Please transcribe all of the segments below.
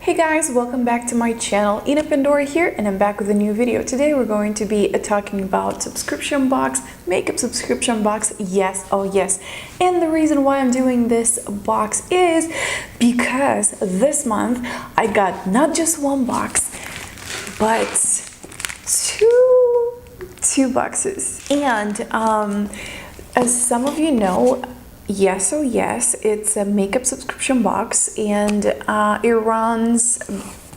Hey guys, welcome back to my channel. Pandora here, and I'm back with a new video. Today we're going to be talking about subscription box, makeup subscription box, yes, oh yes. And the reason why I'm doing this box is because this month I got not just one box, but two boxes. And as some of you know, Yes, oh yes, it's a makeup subscription box, and it runs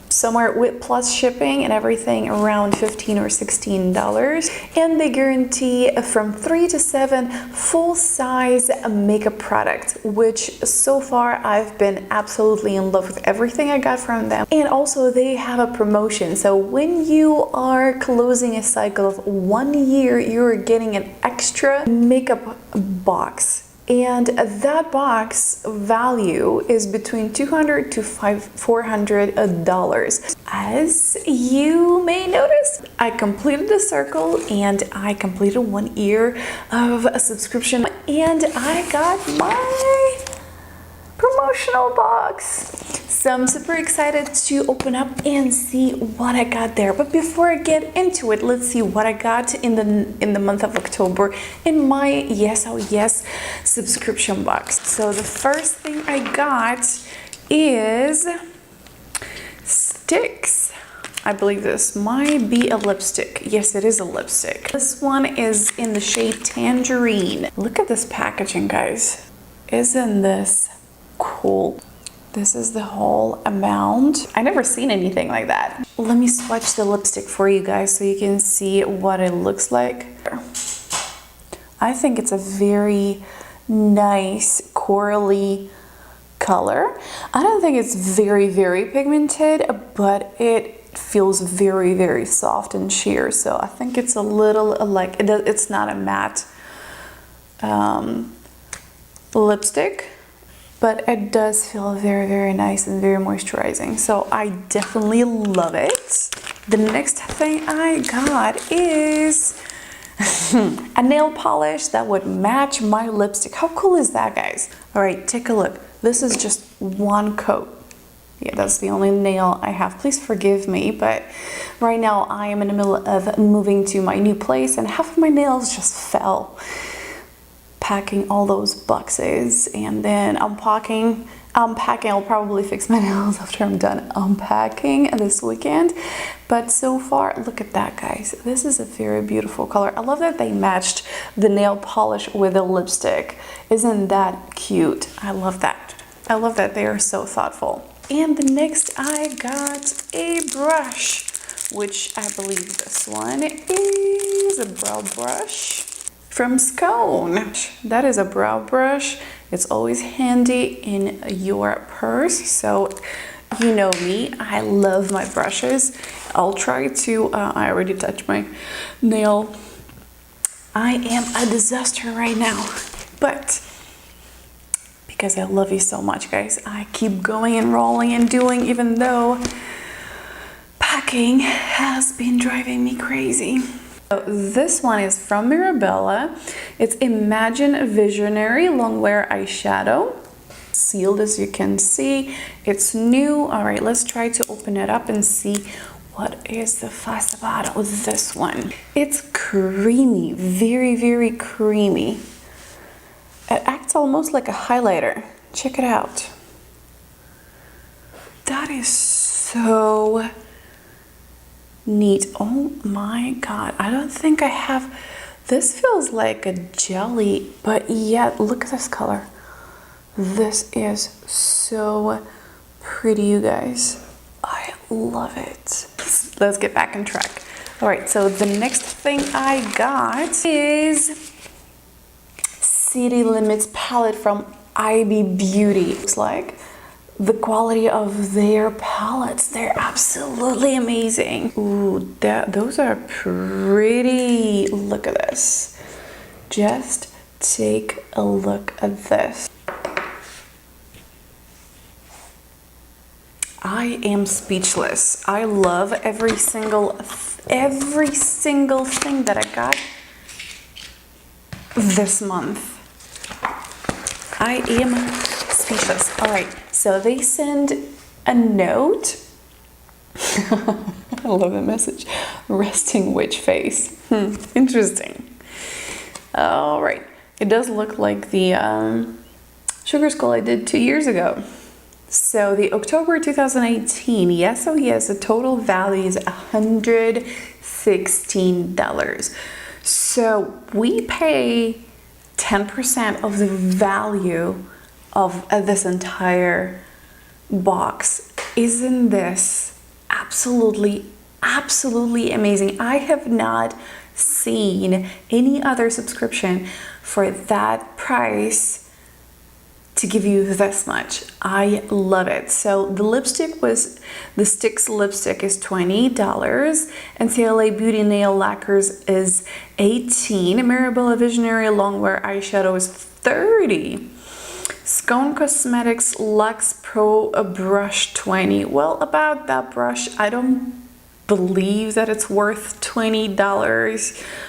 somewhere with plus shipping and everything around $15 or $16, and they guarantee from 3 to 7 full-size makeup products, which so far I've been absolutely in love with everything I got from them. And also they have a promotion, so when you are closing a cycle of 1 year, you're getting an extra makeup box. And that box value is between $200 to $400. As you may notice, I completed the circle and I completed 1 year of a subscription, and I got my promotional box. So I'm super excited to open up and see what I got there. But before I get into it, let's see what I got in the month of October in my Yes, oh yes subscription box. So the first thing I got is sticks. I believe this might be a lipstick. Yes, it is a lipstick. This one is in the shade Tangerine. Look at this packaging, guys. Isn't this cool? This is the whole amount. I never seen anything like that. Let me swatch the lipstick for you guys so you can see what it looks like. I think it's a very nice corally color. I don't think it's very pigmented, but it feels very soft and sheer. So I think it's a little like it's not a matte lipstick, but it does feel very nice and very moisturizing. So I definitely love it. The next thing I got is a nail polish that would match my lipstick. How cool is that, guys? All right, take a look. This is just one coat. Yeah, that's the only nail I have. Please forgive me, but right now I am in the middle of moving to my new place and half of my nails just fell. Packing all those boxes, and then unpacking. I'll probably fix my nails after I'm done unpacking this weekend. But so far, look at that, guys. This is a very beautiful color. I love that they matched the nail polish with the lipstick. Isn't that cute? I love that. I love that they are so thoughtful. And the next I got a brush, which I believe this one is a brow brush from Scone. That is a brow brush. It's always handy in your purse. So you know me, I love my brushes. I'll try to, I already touched my nail. I am a disaster right now, but because I love you so much, guys, I keep going and rolling and doing, even though packing has been driving me crazy. So this one is from Mirabella. It's Imagine Visionary Longwear Eyeshadow. Sealed, as you can see. It's new. All right, let's try to open it up and see what is the fuss about with this one. It's creamy, very creamy. It acts almost like a highlighter. Check it out. That is so neat. Oh my god, I don't think I have. This feels like a jelly, but yet look at this color. This is so pretty, you guys. I love it. Let's get back on track. All right, so the next thing I got is City Limits palette from IB Beauty. Looks like the quality of their palettes, they're absolutely amazing. Ooh, those are pretty. Look at this. Just take a look at this. I am speechless. I love every single thing that I got this month. I am speechless. All right, so they send a note. I love the message. Resting witch face. Interesting. All right. It does look like the sugar skull I did 2 years ago. So the October 2018 Yes Oh Yes, the total value is $116. So we pay 10% of the value of this entire box. Isn't this absolutely amazing? I have not seen any other subscription for that price to give you this much. I love it. So the Sticks lipstick is $20, and CLA Beauty nail lacquers is $18, Mirabella Visionary longwear eyeshadow is $30, Scone Cosmetics Luxe Pro brush $20. Well, about that brush, I don't believe that it's worth $20.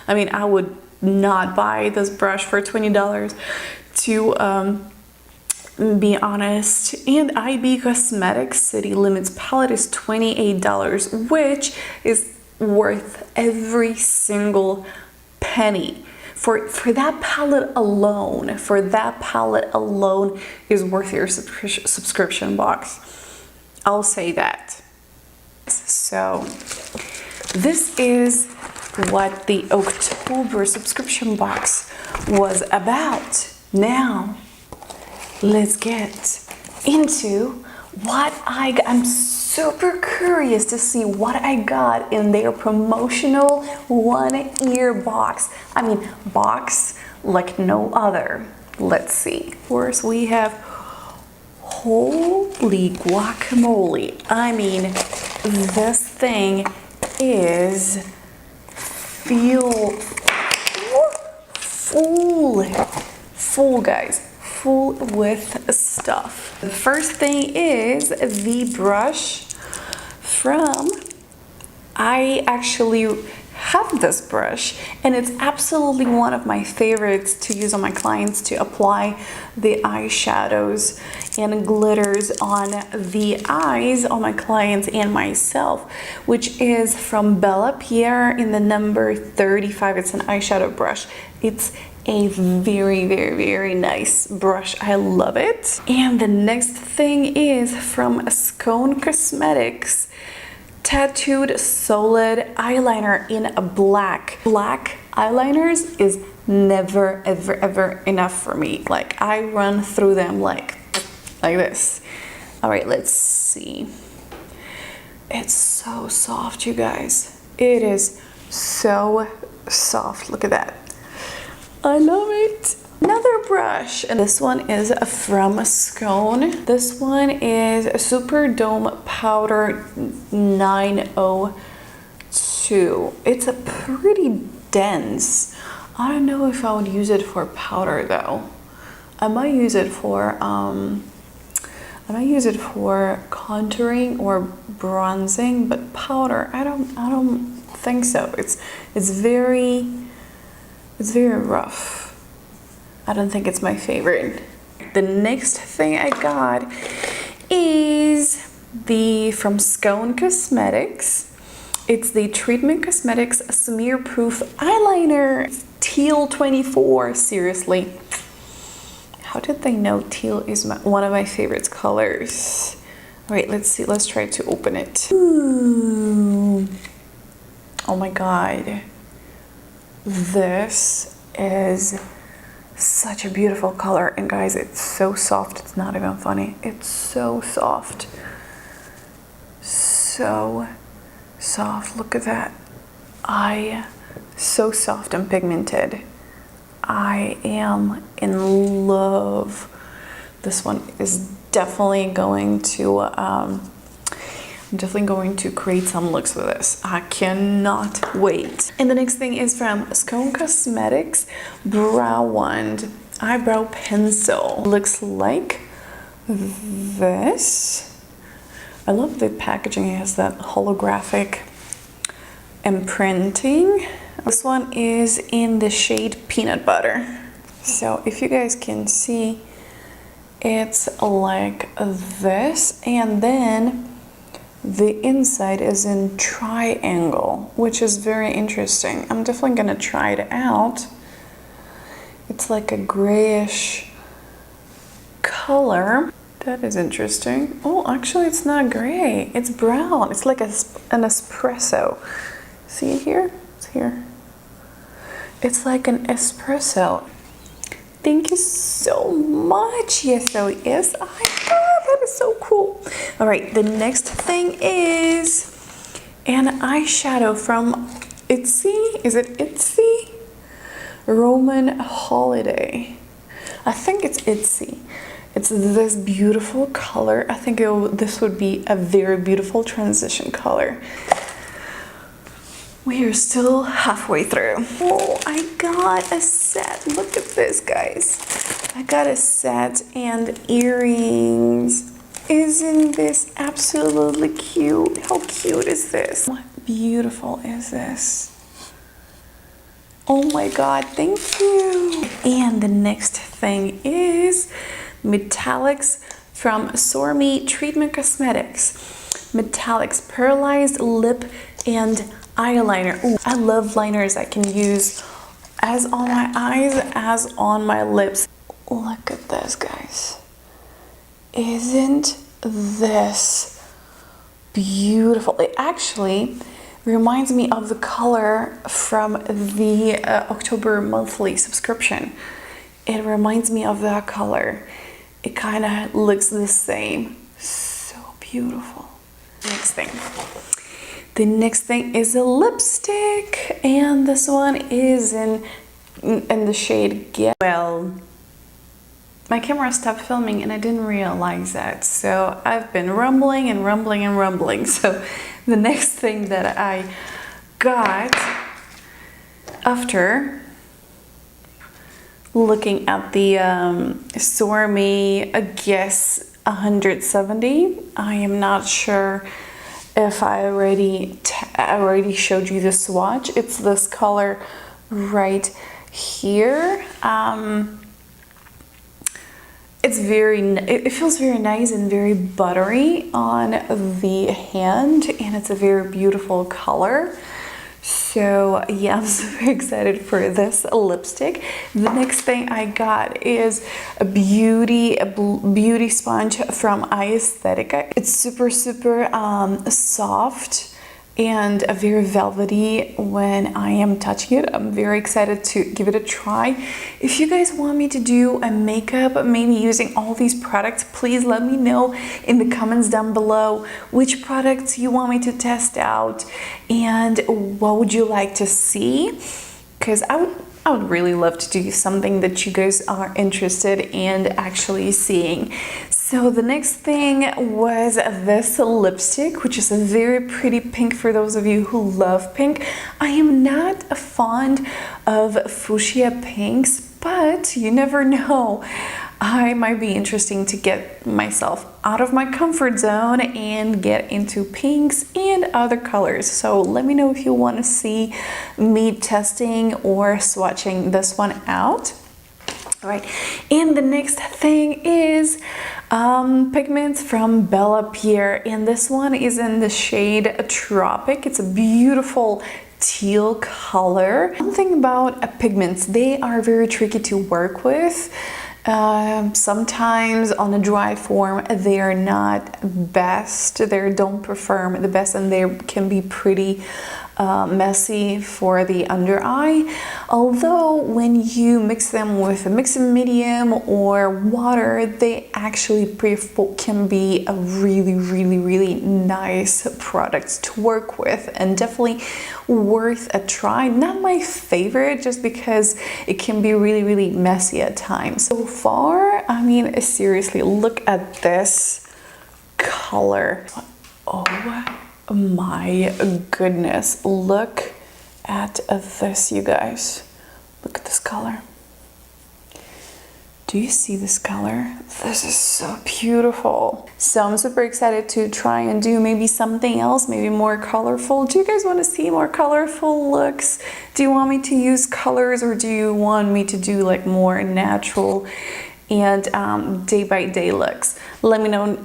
I mean, I would not buy this brush for $20 to be honest. And IB Cosmetics City Limits palette is $28, which is worth every single penny. For that palette alone, is worth your subscription box. I'll say that. So this is what the October subscription box was about. Now let's get into what I'm super curious to see what I got in their promotional 1 year box. I mean, box like no other. Let's see. First we have, holy guacamole. I mean, this thing is full, guys. Full with stuff. The first thing is the brush from, I actually have this brush, and it's absolutely one of my favorites to use on my clients to apply the eyeshadows and glitters on the eyes on my clients and myself, which is from Bella Pierre in the number 35. It's an eyeshadow brush. It's a very nice brush. I love it. And the next thing is from Scone Cosmetics Tattooed Solid Eyeliner in black. Black eyeliners is never ever enough for me. Like, I run through them like this. All right, let's see. It's so soft, you guys. It is so soft. Look at that. I love it. Another brush, and this one is from Scone. This one is a Super Dome Powder 902. It's a pretty dense. I don't know if I would use it for powder though. I might use it for contouring or bronzing, but powder, I don't think so. It's very rough. I don't think it's my favorite. The next thing I got is from Scone Cosmetics. It's the Treatment Cosmetics Smear Proof Eyeliner. Teal 24, seriously. How did they know teal is one of my favorite colors? All right, let's see, let's try to open it. Ooh. Oh my God. This is such a beautiful color, and guys, it's so soft, it's not even funny. It's so soft. So soft, look at that. So soft and pigmented. I am in love. This one is definitely going to I'm definitely going to create some looks with this. I cannot wait. And the next thing is from Scone Cosmetics Brow Wand Eyebrow Pencil. Looks like this. I love the packaging. It has that holographic imprinting. This one is in the shade Peanut Butter. So if you guys can see, it's like this, and then the inside is in triangle, which is very interesting. I'm definitely gonna try it out. It's like a grayish color. That is interesting. Oh, actually it's not gray, it's brown. It's like an espresso. See it here? It's here. It's like an espresso. Thank you so much. Yes, so yes. Oh my God, that is so cool. All right, the next thing is an eyeshadow from Itsy. Is it Itsy? Roman Holiday. I think it's Itsy. It's this beautiful color. I think this would be a very beautiful transition color. We are still halfway through. Oh, I got a set. Look at this, guys. I got a set and earrings. Isn't this absolutely cute? How cute is this? What beautiful is this? Oh my God, thank you. And the next thing is Metallics from Sormi Treatment Cosmetics. Metallics Pearlized Lip and Eyeliner. Ooh, I love liners I can use as on my eyes as on my lips. Look at this, guys. Isn't this beautiful? It actually reminds me of the color from the October monthly subscription. It reminds me of that color. It kind of looks the same. So beautiful. Next thing. The next thing is a lipstick, and this one is in the shade Get Well. My camera stopped filming and I didn't realize that, so I've been rumbling and rumbling and rumbling. So the next thing that I got after looking at the Sormi Guess 170, I am not sure if I already showed you the swatch. It's this color right here. It feels very nice and very buttery on the hand, and it's a very beautiful color. So yeah, I'm super excited for this lipstick. The next thing I got is a beauty sponge from Aesthetica. It's super soft and a very velvety when I am touching it. I'm very excited to give it a try. If you guys want me to do a makeup, maybe using all these products, please let me know in the comments down below which products you want me to test out and what would you like to see, because I would really love to do something that you guys are interested in actually seeing. So the next thing was this lipstick, which is a very pretty pink for those of you who love pink. I am not a fond of fuchsia pinks, but you never know. I might be interesting to get myself out of my comfort zone and get into pinks and other colors. So let me know if you want to see me testing or swatching this one out. All right, and the next thing is pigments from Bella Pierre, and this one is in the shade Tropic. It's a beautiful teal color. One thing about pigments, they are very tricky to work with. Sometimes on a dry form they are not best, they don't perform the best, and they can be pretty messy for the under eye. Although when you mix them with a mixing medium or water, they actually can be a really nice product to work with, and definitely worth a try. Not my favorite, just because it can be really messy at times. So far, I mean, seriously, look at this color. Oh my goodness, look at this, you guys. Look at this color. Do you see this color? This is so beautiful. So I'm super excited to try and do maybe something else, maybe more colorful. Do you guys want to see more colorful looks? Do you want me to use colors, or do you want me to do like more natural and day by day looks. Let me know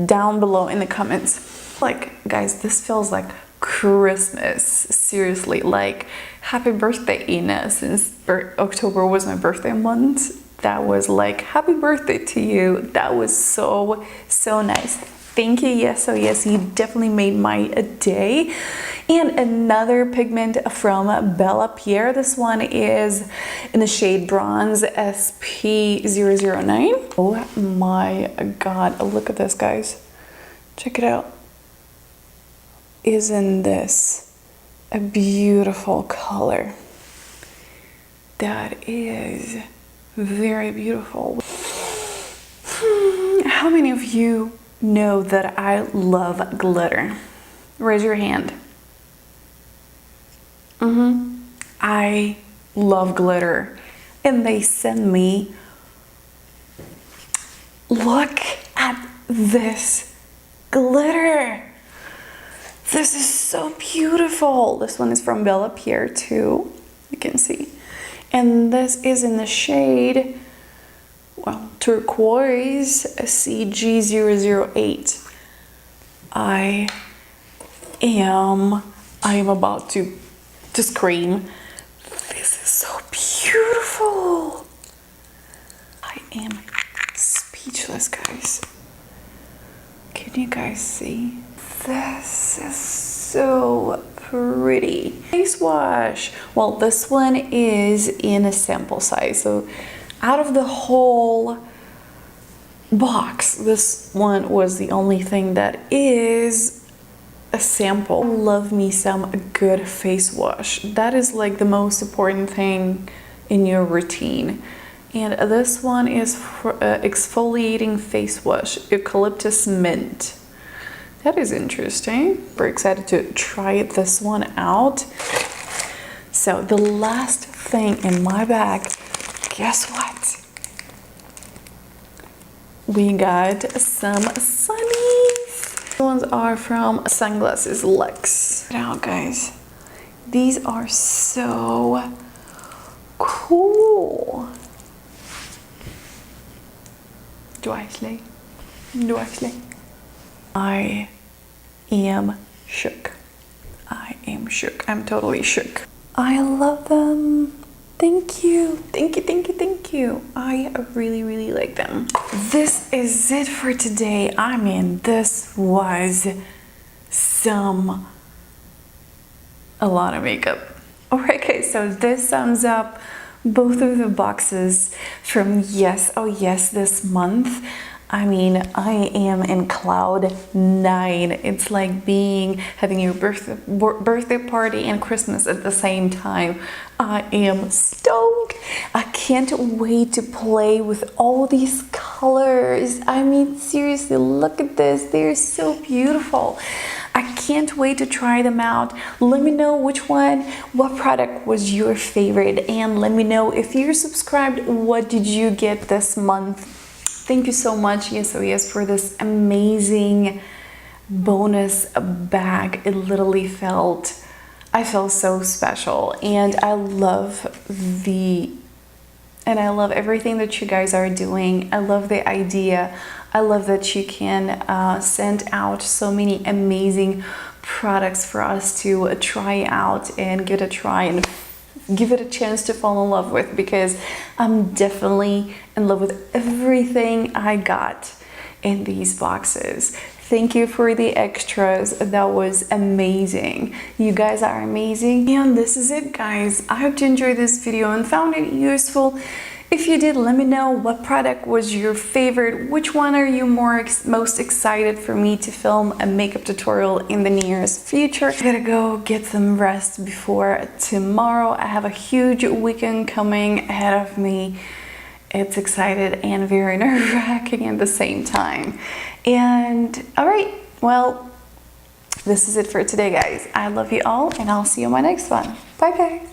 down below in the comments. Like, guys, this feels like Christmas. Seriously, like, happy birthday, Ina. Since October was my birthday month, that was like, happy birthday to you. That was so nice. Thank you, Yes Oh Yes, you definitely made my day. And another pigment from Bella Pierre. This one is in the shade Bronze SP009. Oh my god, look at this, guys. Check it out. Isn't this a beautiful color? That is very beautiful. How many of you know that I love glitter? Raise your hand. I love glitter. And they send me, look at this glitter. This is so beautiful. This one is from Bella Pierre too, you can see. And this is in the shade, well, turquoise CG008. I am about to scream. This is so beautiful. I am speechless, guys. Can you guys see? This is so pretty. Face wash. Well, this one is in a sample size. So out of the whole box, this one was the only thing that is a sample. Love me some good face wash. That is like the most important thing in your routine. And this one is for exfoliating face wash, eucalyptus mint. That is interesting. Very excited to try this one out. So the last thing in my bag, guess what? We got some sunnies. These ones are from Sunglasses Luxe. Check it out, guys. These are so cool. Do I slay? Do I slay? I am shook. I am shook. I'm totally shook. I love them. Thank you. Thank you, thank you, thank you. I really like them. This is it for today. I mean, this was a lot of makeup. Alright guys, so this sums up both of the boxes from Yes Oh Yes this month. I mean, I am in cloud 9. It's like having your birthday party and Christmas at the same time. I am stoked. I can't wait to play with all these colors. I mean, seriously, look at this. They're so beautiful. I can't wait to try them out. Let me know what product was your favorite, and let me know if you're subscribed, what did you get this month. Thank you so much, Yes Oh Yes, for this amazing bonus bag. It literally I felt so special, and I love everything that you guys are doing. I love the idea. I love that you can send out so many amazing products for us to try out and give it a try and give it a chance to fall in love with, because I'm definitely in love with everything I got in these boxes. Thank you for the extras. That was amazing. You guys are amazing. And this is it, guys. I hope you enjoyed this video and found it useful. If you did, let me know what product was your favorite. Which one are you most excited for me to film a makeup tutorial in the nearest future? I gotta go get some rest before tomorrow. I have a huge weekend coming ahead of me. It's excited and very nerve-wracking at the same time. And all right, well, this is it for today, guys. I love you all, and I'll see you in my next one. Bye, guys.